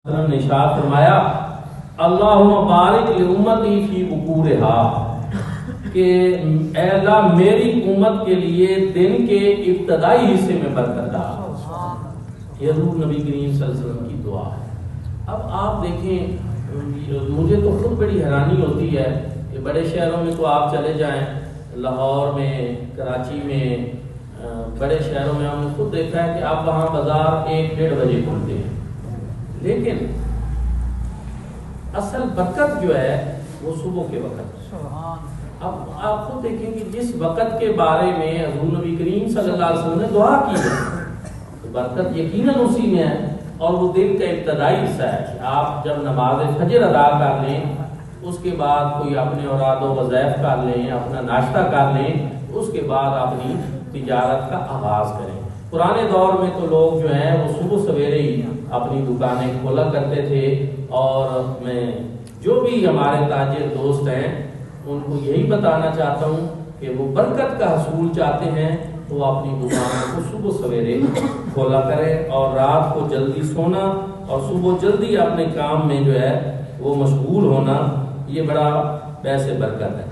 نے ارشاد فرمایا اللہم بارک لامتی فی بکورہا کہ اے اللہ میری امت کے لیے دن کے ابتدائی حصے میں برکت ڈال۔ یہ حضور نبی کریم صلی اللہ علیہ وسلم کی دعا ہے۔ اب آپ دیکھیں مجھے تو خود بڑی حیرانی ہوتی ہے کہ بڑے شہروں میں تو آپ چلے جائیں، لاہور میں، کراچی میں، بڑے شہروں میں ہم نے خود دیکھا ہے کہ اب وہاں بازار 1-1:30 بجے کھلتے ہیں، لیکن اصل برکت جو ہے وہ صبح کے وقت۔ اب آپ خود دیکھیں کہ جس وقت کے بارے میں حضور نبی کریم صلی اللہ علیہ وسلم نے دعا کی ہے تو برکت یقیناً اسی میں ہے، اور وہ دن کا ابتدائی حصہ ہے کہ آپ جب نماز فجر ادا کر لیں، اس کے بعد کوئی اپنے اوراد و وظائف کر لیں، اپنا ناشتہ کر لیں، اس کے بعد اپنی تجارت کا آغاز کریں۔ پرانے دور میں تو لوگ جو ہیں وہ صبح سویرے ہی اپنی دکانیں کھولا کرتے تھے، اور میں جو بھی ہمارے تاجر دوست ہیں ان کو یہی بتانا چاہتا ہوں کہ وہ برکت کا حصول چاہتے ہیں تو اپنی دکانوں کو صبح سویرے کھولا کریں، اور رات کو جلدی سونا اور صبح جلدی اپنے کام میں جو ہے وہ مشغول ہونا، یہ بڑا باعث برکت ہے۔